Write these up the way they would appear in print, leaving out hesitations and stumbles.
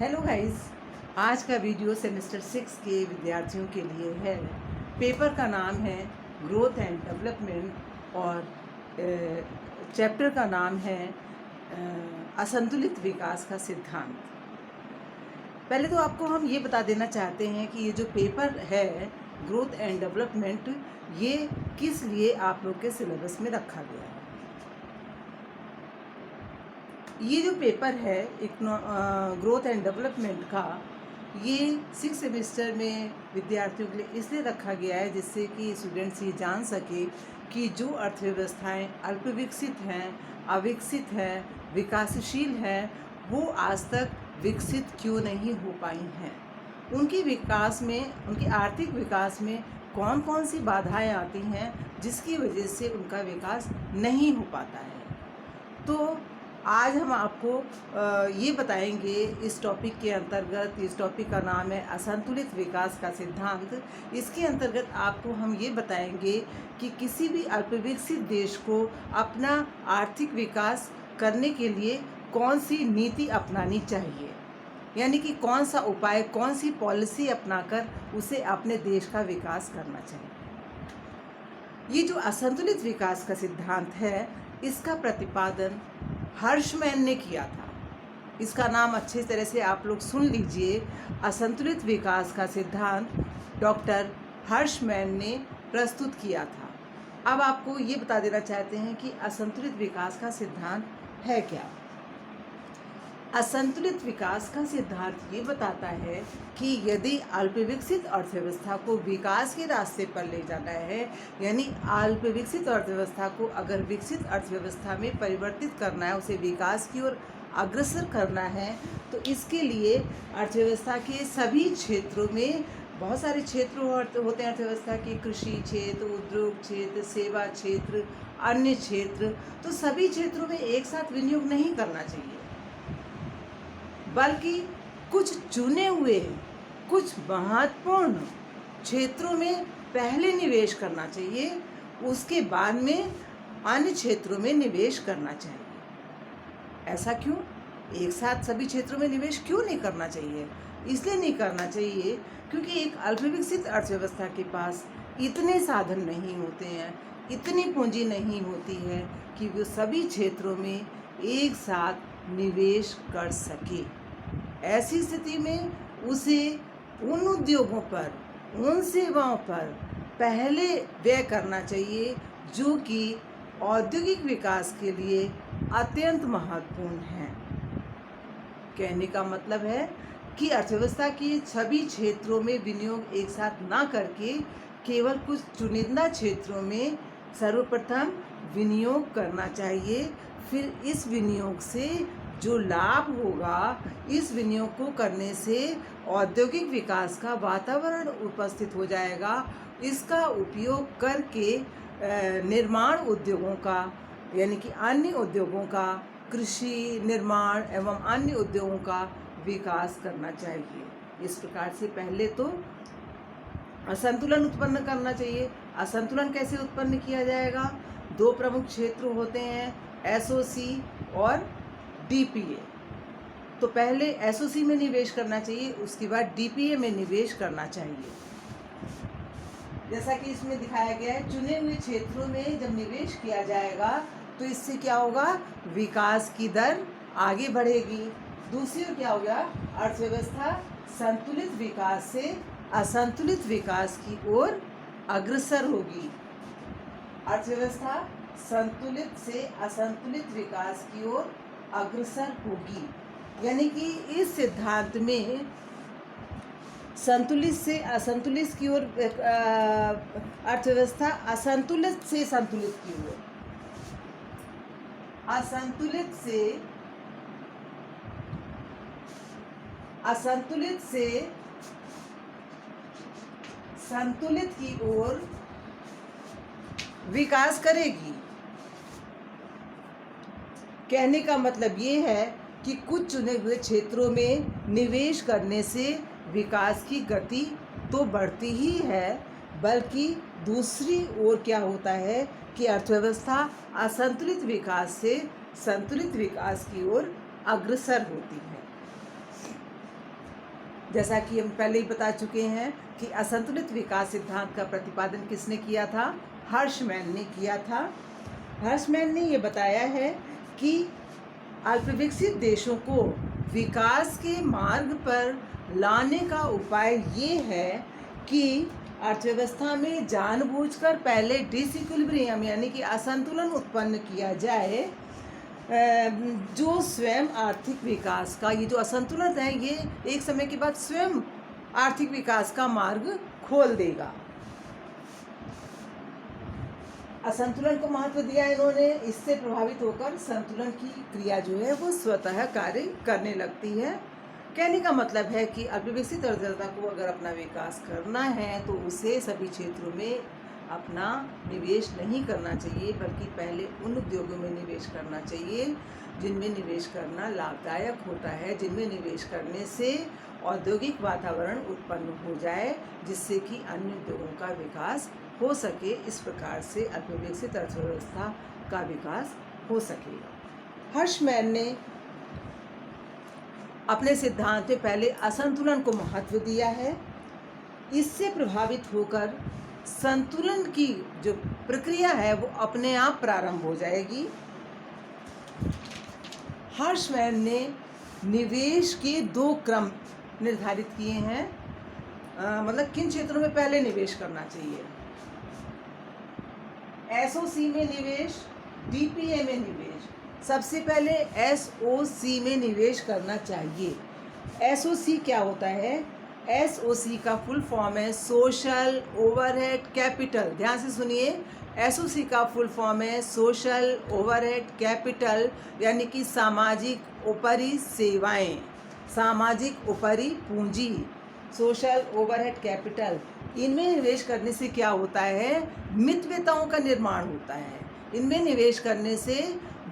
Hello guys, आज का video semester 6 के विद्यार्थियों के लिए है। पेपर का नाम है ग्रोथ एंड डेवलपमेंट और चैप्टर का नाम है असंतुलित विकास का सिद्धांत। पहले तो आपको हम ये बता देना चाहते हैं कि ये जो पेपर है ग्रोथ एंड डेवलपमेंट, ये किस लिए आप लोग के सिलेबस में रखा गया है। ये जो पेपर है ग्रोथ एंड डेवलपमेंट का, ये 6 सेमेस्टर में विद्यार्थियों के लिए इसलिए रखा गया है जिससे कि स्टूडेंट्स ये जान सके कि जो अर्थव्यवस्थाएं अल्पविकसित हैं, अविकसित हैं, विकासशील हैं, वो आज तक विकसित क्यों नहीं हो पाई हैं। उनकी विकास में, उनके आर्थिक विकास में कौन कौन सी बाधाएं आती हैं जिसकी वजह से उनका विकास नहीं हो पाता है। तो आज हम आपको ये बताएंगे इस टॉपिक के अंतर्गत। इस टॉपिक का नाम है असंतुलित विकास का सिद्धांत। इसके अंतर्गत आपको हम ये बताएंगे कि किसी भी अल्पविकसित देश को अपना आर्थिक विकास करने के लिए कौन सी नीति अपनानी चाहिए, यानी कि कौन सा उपाय, कौन सी पॉलिसी अपनाकर उसे अपने देश का विकास करना चाहिए। ये जो असंतुलित विकास का सिद्धांत है, इसका प्रतिपादन हर्शमैन ने किया था। इसका नाम अच्छे तरह से आप लोग सुन लीजिए। असंतुलित विकास का सिद्धांत डॉक्टर हर्शमैन ने प्रस्तुत किया था। अब आपको ये बता देना चाहते हैं कि असंतुलित विकास का सिद्धांत है क्या। असंतुलित विकास का सिद्धांत ये बताता है कि यदि अल्पविकसित अर्थव्यवस्था को विकास के रास्ते पर ले जाना है, यानी अल्पविकसित अर्थव्यवस्था को अगर विकसित अर्थव्यवस्था में परिवर्तित करना है, उसे विकास की ओर अग्रसर करना है, तो इसके लिए अर्थव्यवस्था के सभी क्षेत्रों में, बहुत सारे क्षेत्र होते हैं अर्थव्यवस्था के, कृषि क्षेत्र, उद्योग क्षेत्र, सेवा क्षेत्र, अन्य क्षेत्र, तो सभी क्षेत्रों में एक साथ विनियोग नहीं करना चाहिए, बल्कि कुछ चुने हुए, कुछ महत्वपूर्ण क्षेत्रों में पहले निवेश करना चाहिए, उसके बाद में अन्य क्षेत्रों में निवेश करना चाहिए। ऐसा क्यों? एक साथ सभी क्षेत्रों में निवेश क्यों नहीं करना चाहिए? इसलिए नहीं करना चाहिए क्योंकि एक अल्पविकसित अर्थव्यवस्था के पास इतने साधन नहीं होते हैं, इतनी पूंजी नहीं होती है कि वो सभी क्षेत्रों में एक साथ निवेश कर सके। ऐसी स्थिति में उसे उन उद्योगों पर, उन सेवाओं पर पहले व्यय करना चाहिए जो कि औद्योगिक विकास के लिए अत्यंत महत्वपूर्ण हैं। कहने का मतलब है कि अर्थव्यवस्था के सभी क्षेत्रों में विनियोग एक साथ ना करके केवल कुछ चुनिंदा क्षेत्रों में सर्वप्रथम विनियोग करना चाहिए। फिर इस विनियोग से जो लाभ होगा, इस विनियोग को करने से औद्योगिक विकास का वातावरण उपस्थित हो जाएगा। इसका उपयोग करके निर्माण उद्योगों का, यानी कि अन्य उद्योगों का, कृषि, निर्माण एवं अन्य उद्योगों का विकास करना चाहिए। इस प्रकार से पहले तो असंतुलन उत्पन्न करना चाहिए। असंतुलन कैसे उत्पन्न किया जाएगा? दो प्रमुख क्षेत्र होते हैं, एसओसी और डीपीए। तो पहले एसओसी में निवेश करना चाहिए, उसके बाद डीपीए में निवेश करना चाहिए। जैसा कि इसमें दिखाया गया है, चुने हुए क्षेत्रों में जब निवेश किया जाएगा तो इससे क्या होगा? विकास की दर आगे बढ़ेगी। दूसरी ओर क्या होगा? अर्थव्यवस्था संतुलित विकास से असंतुलित विकास की ओर अग्रसर होगी। अर्थव्यवस्था संतुलित से असंतुलित विकास की ओर अग्रसर होगी। यानी कि इस सिद्धांत में संतुलित से असंतुलित की ओर, अर्थव्यवस्था असंतुलित से संतुलित की ओर, असंतुलित से संतुलित की ओर विकास करेगी। कहने का मतलब ये है कि कुछ चुने हुए क्षेत्रों में निवेश करने से विकास की गति तो बढ़ती ही है, बल्कि दूसरी ओर क्या होता है कि अर्थव्यवस्था असंतुलित विकास से संतुलित विकास की ओर अग्रसर होती है। जैसा कि हम पहले ही बता चुके हैं कि असंतुलित विकास सिद्धांत का प्रतिपादन किसने किया था? हर्शमैन ने किया था। हर्शमैन ने ये बताया है कि अल्पविकसित देशों को विकास के मार्ग पर लाने का उपाय ये है कि अर्थव्यवस्था में जानबूझकर पहले डिसइक्विलिब्रियम यानी कि असंतुलन उत्पन्न किया जाए, जो स्वयं आर्थिक विकास का ये जो असंतुलन है ये एक समय के बाद स्वयं आर्थिक विकास का मार्ग खोल देगा। असंतुलन को महत्व दिया इन्होंने, इससे प्रभावित होकर संतुलन की क्रिया जो है वो स्वतः कार्य करने लगती है। कहने का मतलब है कि अल्पविकसित अर्थव्यवस्था को अगर अपना विकास करना है तो उसे सभी क्षेत्रों में अपना निवेश नहीं करना चाहिए, बल्कि पहले उन उद्योगों में निवेश करना चाहिए जिनमें निवेश करना लाभदायक होता है, जिनमें निवेश करने से औद्योगिक वातावरण उत्पन्न हो जाए जिससे कि अन्य उद्योगों का विकास हो सके। इस प्रकार से अल्पविकसित अर्थव्यवस्था का विकास हो सकेगा। हर्शमैन ने अपने सिद्धांत में पहले असंतुलन को महत्व दिया है, इससे प्रभावित होकर संतुलन की जो प्रक्रिया है वो अपने आप प्रारंभ हो जाएगी। हर्शमैन ने निवेश के 2 क्रम निर्धारित किए हैं, मतलब किन क्षेत्रों में पहले निवेश करना चाहिए। एसओसी में निवेश, डीपीए में निवेश। सबसे पहले एसओसी में निवेश करना चाहिए। एसओसी क्या होता है? एसओसी का फुल फॉर्म है सोशल ओवरहेड कैपिटल। ध्यान से सुनिए, एसओसी का फुल फॉर्म है सोशल ओवरहेड कैपिटल, यानी कि सामाजिक ऊपरी सेवाएं, सामाजिक ऊपरी पूंजी, सोशल ओवरहेड कैपिटल। इनमें निवेश करने से क्या होता है? मितव्यताओं का निर्माण होता है। इनमें निवेश करने से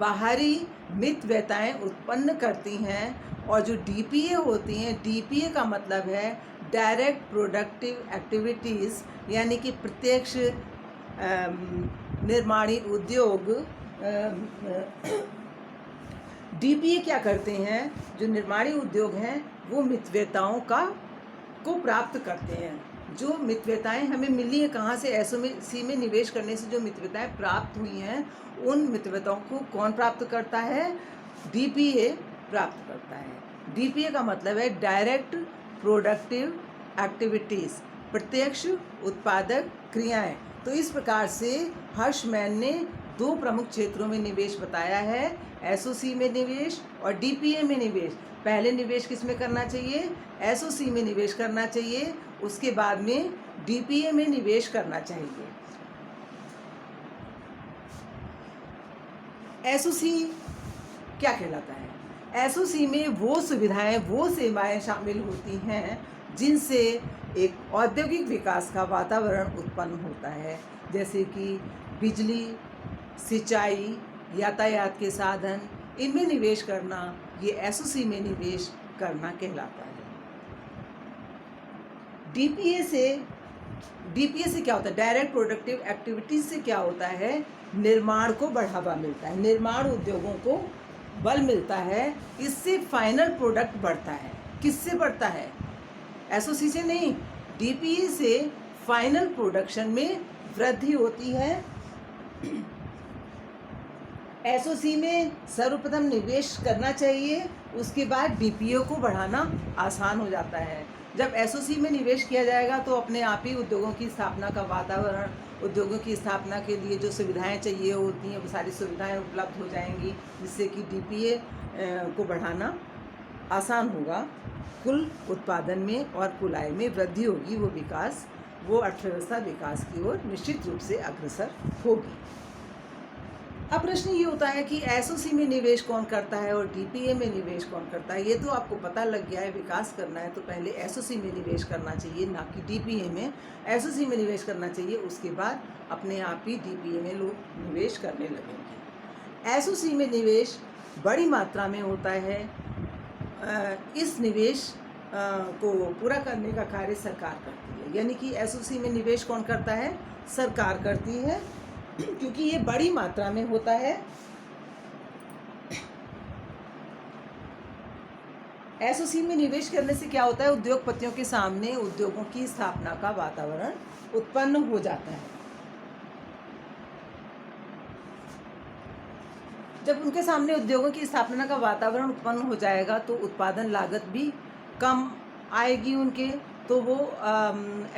बाहरी मितव्यताएं उत्पन्न करती हैं। और जो डीपीए होती हैं, डीपीए का मतलब है डायरेक्ट प्रोडक्टिव एक्टिविटीज़, यानी कि प्रत्यक्ष निर्माणी उद्योग। डीपीए क्या करते हैं? जो निर्माणी उद्योग हैं वो मितव्यताओं को प्राप्त करते हैं। जो मितव्यताएं हमें मिली है कहाँ से? एसओसी में निवेश करने से जो मितव्यताएं प्राप्त हुई हैं उन मितव्यताओं को कौन प्राप्त करता है? डीपीए प्राप्त करता है। डीपीए का मतलब है डायरेक्ट प्रोडक्टिव एक्टिविटीज़, प्रत्यक्ष उत्पादक क्रियाएं। तो इस प्रकार से हर्शमैन ने 2 प्रमुख क्षेत्रों में निवेश बताया है, एसओसी में निवेश और डीपीए में निवेश। पहले निवेश किस में करना चाहिए? एसओसी में निवेश करना चाहिए, उसके बाद में डीपीए में निवेश करना चाहिए। एसओसी क्या कहलाता है? एसओसी में वो सुविधाएं, वो सेवाएं शामिल होती हैं जिनसे एक औद्योगिक विकास का वातावरण उत्पन्न होता है, जैसे कि बिजली, सिंचाई, यातायात के साधन। इनमें निवेश करना ये एसओसी में निवेश करना कहलाता है। डीपीए से क्या होता है? डायरेक्ट प्रोडक्टिव एक्टिविटीज से क्या होता है? निर्माण को बढ़ावा मिलता है, निर्माण उद्योगों को बल मिलता है, इससे फाइनल प्रोडक्ट बढ़ता है। किससे बढ़ता है? एसओसी से नहीं, डीपीए से फाइनल प्रोडक्शन में वृद्धि होती है। एसओसी में सर्वप्रथम निवेश करना चाहिए, उसके बाद डीपीए को बढ़ाना आसान हो जाता है। जब एसओसी में निवेश किया जाएगा तो अपने आप ही उद्योगों की स्थापना का वातावरण, उद्योगों की स्थापना के लिए जो सुविधाएं चाहिए होती हैं वो सारी सुविधाएं उपलब्ध हो जाएंगी, जिससे कि डीपीए को बढ़ाना आसान होगा। कुल उत्पादन में और कुल आय में वृद्धि होगी, वो अर्थव्यवस्था विकास की ओर निश्चित रूप से अग्रसर होगी। अब प्रश्न ये होता है कि एसओसी में निवेश कौन करता है और डीपीए में निवेश कौन करता है? ये तो आपको पता लग गया है। विकास करना है तो पहले एसओसी में निवेश करना चाहिए, ना कि डीपीए में। एसओसी में निवेश करना चाहिए, उसके बाद अपने आप ही डीपीए में लोग निवेश करने लगेंगे। एसओसी में निवेश बड़ी मात्रा में होता है। इस निवेश को पूरा करने का कार्य सरकार करती है, यानी कि एसओसी में निवेश कौन करता है? सरकार करती है, क्योंकि ये बड़ी मात्रा में होता है। एसओसी में निवेश करने से क्या होता है, उद्योगपतियों के सामने उद्योगों की स्थापना का वातावरण उत्पन्न हो जाता है। जब उनके सामने उद्योगों की स्थापना का वातावरण उत्पन्न हो जाएगा तो उत्पादन लागत भी कम आएगी उनके, तो वो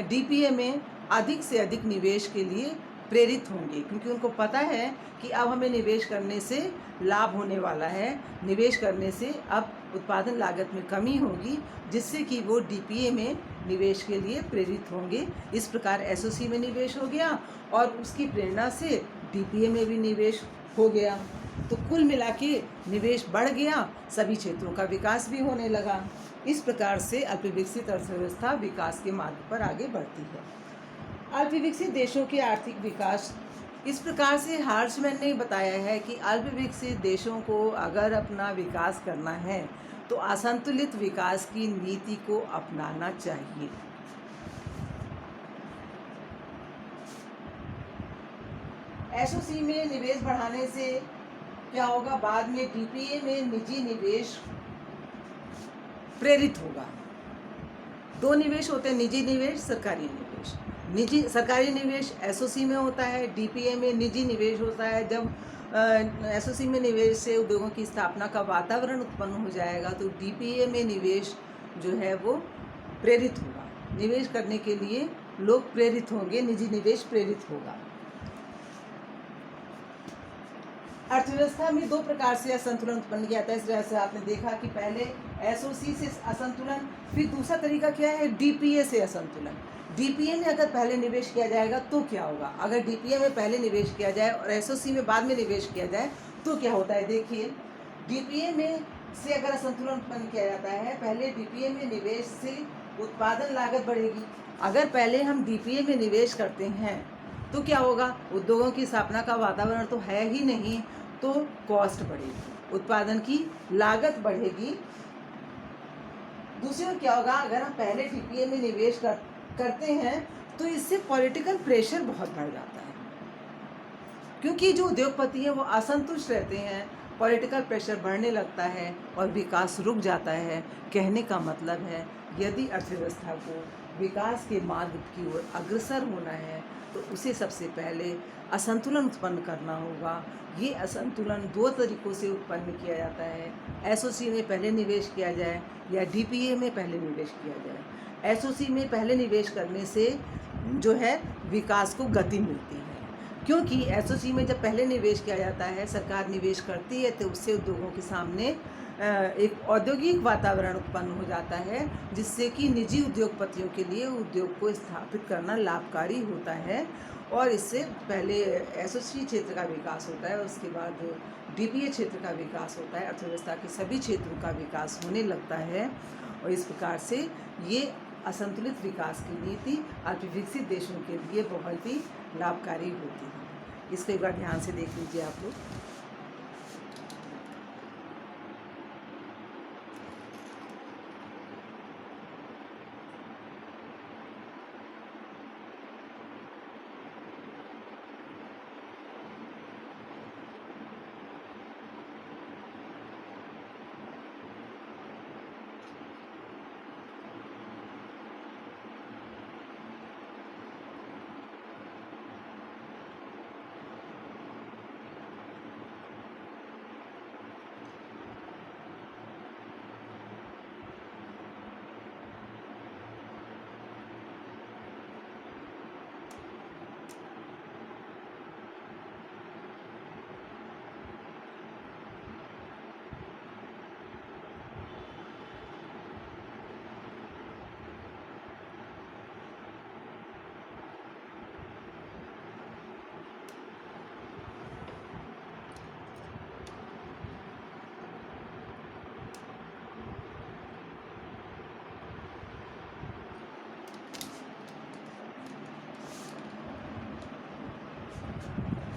डीपीए में अधिक से अधिक निवेश के लिए प्रेरित होंगे, क्योंकि उनको पता है कि अब हमें निवेश करने से लाभ होने वाला है, निवेश करने से अब उत्पादन लागत में कमी होगी, जिससे कि वो डीपीए में निवेश के लिए प्रेरित होंगे। इस प्रकार एसओसी में निवेश हो गया और उसकी प्रेरणा से डीपीए में भी निवेश हो गया, तो कुल मिला के निवेश बढ़ गया, सभी क्षेत्रों का विकास भी होने लगा। इस प्रकार से अल्पविकसित अर्थव्यवस्था विकास के मार्ग पर आगे बढ़ती है। अल्पविकसित देशों के आर्थिक विकास, इस प्रकार से हार्शमैन ने बताया है कि अल्पविकसित देशों को अगर अपना विकास करना है तो असंतुलित विकास की नीति को अपनाना चाहिए। एसओसी में निवेश बढ़ाने से क्या होगा, बाद में डीपीए में निजी निवेश प्रेरित होगा। दो निवेश होते हैं, निजी निवेश, सरकारी निवेश। निजी सरकारी निवेश एसओसी में होता है, डीपीए में निजी निवेश होता है। जब एसओसी में निवेश से उद्योगों की स्थापना का वातावरण उत्पन्न हो जाएगा तो डीपीए में निवेश जो है वो प्रेरित होगा, निवेश करने के लिए लोग प्रेरित होंगे, निजी निवेश प्रेरित होगा। अर्थव्यवस्था में दो प्रकार से असंतुलन उत्पन्न किया जाता है। इस तरह से आपने देखा कि पहले एसओसी से असंतुलन, फिर दूसरा तरीका क्या है, डीपीए से असंतुलन। डीपीए में अगर पहले निवेश किया जाएगा तो क्या होगा, अगर डीपीए में पहले निवेश किया जाए और एसओसी में बाद में निवेश किया जाए तो क्या होता है। देखिए, डीपीए में से अगर असंतुलन उत्पन्न किया जाता है, पहले डीपीए में निवेश से उत्पादन लागत बढ़ेगी। अगर पहले हम डीपीए में निवेश करते हैं तो क्या होगा, उद्योगों की स्थापना का वातावरण तो है ही नहीं, तो कॉस्ट बढ़ेगी, उत्पादन की लागत बढ़ेगी। दूसरी ओर क्या होगा, अगर हम पहले डीपीए में निवेश करते हैं तो इससे पॉलिटिकल प्रेशर बहुत बढ़ जाता है, क्योंकि जो उद्योगपति हैं वो असंतुष्ट रहते हैं, पॉलिटिकल प्रेशर बढ़ने लगता है और विकास रुक जाता है। कहने का मतलब है, यदि अर्थव्यवस्था को विकास के मार्ग की ओर अग्रसर होना है तो उसे सबसे पहले असंतुलन उत्पन्न करना होगा। ये असंतुलन दो तरीक़ों से उत्पन्न किया जाता है, एसओसी में पहले निवेश किया जाए या डीपीए में पहले निवेश किया जाए। एसओसी में पहले निवेश करने से जो है विकास को गति मिलती है, क्योंकि एसओसी में जब पहले निवेश किया जाता है, सरकार निवेश करती है, तो उससे उद्योगों के सामने एक औद्योगिक वातावरण उत्पन्न हो जाता है, जिससे कि निजी उद्योगपतियों के लिए उद्योग को स्थापित करना लाभकारी होता है। और इससे पहले एसओसी क्षेत्र का विकास होता है, उसके बाद डीपीए क्षेत्र का विकास होता है, अर्थव्यवस्था के सभी क्षेत्रों का विकास होने लगता है। और इस प्रकार से ये असंतुलित विकास की नीति अल्पविकसित देशों के लिए बहुत ही लाभकारी होती है। इसको एक बार ध्यान से देख लीजिए आप लोग।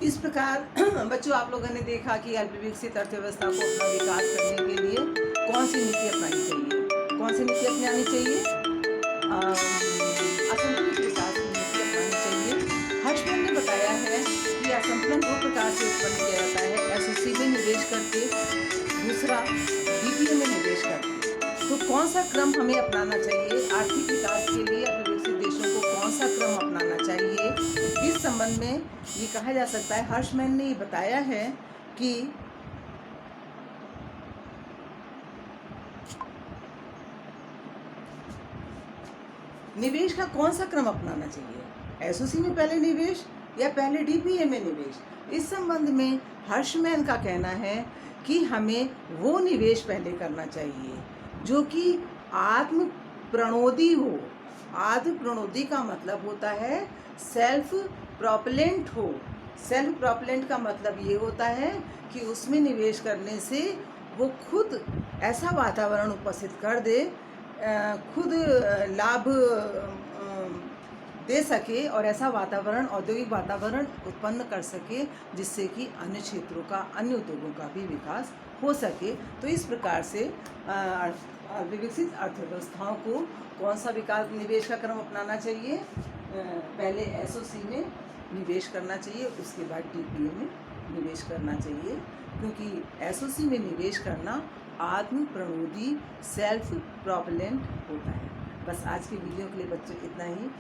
इस प्रकार बच्चों, आप लोगों ने देखा कि अल्पविकसित अर्थव्यवस्था को अपना विकास करने के लिए कौन सी नीति अपनानी चाहिए, कौन सी नीति अपनानी चाहिए, असंतुलित विकास की नीति अपनानी चाहिए। हर्षमैन ने बताया है कि असंतुलन दो प्रकार से उत्पन्न किया जाता है, एसओसी में निवेश करके, दूसरा डीपीए में निवेश करके। तो कौन सा क्रम हमें अपनाना चाहिए, आर्थिक विकास के लिए अपने विकसित देशों को कौन सा क्रम अपनाना चाहिए, इस संबंध में ये कहा जा सकता है, हर्षमैन ने ये बताया है कि निवेश का कौन सा क्रम अपनाना चाहिए, एसओसी में पहले निवेश या पहले डीपीए में निवेश। इस संबंध में हर्षमैन का कहना है कि हमें वो निवेश पहले करना चाहिए जो कि आत्म प्रणोदी हो। आत्म प्रणोदी का मतलब होता है सेल्फ प्रोपेलेंट हो। सेल्फ प्रोपेलेंट का मतलब ये होता है कि उसमें निवेश करने से वो खुद ऐसा वातावरण उपस्थित कर दे, खुद लाभ दे सके और ऐसा वातावरण, औद्योगिक वातावरण उत्पन्न कर सके जिससे कि अन्य क्षेत्रों का, अन्य उद्योगों का भी विकास हो सके। तो इस प्रकार से विकसित अर्थव्यवस्थाओं को कौन सा विकास निवेश का क्रम अपनाना चाहिए, पहले एसओसी में निवेश करना चाहिए, उसके बाद डीपीए में निवेश करना चाहिए, क्योंकि एसओसी में निवेश करना आत्म प्रणोदी, सेल्फ प्रोपेलेंट होता है। बस आज के वीडियो के लिए बच्चों इतना ही।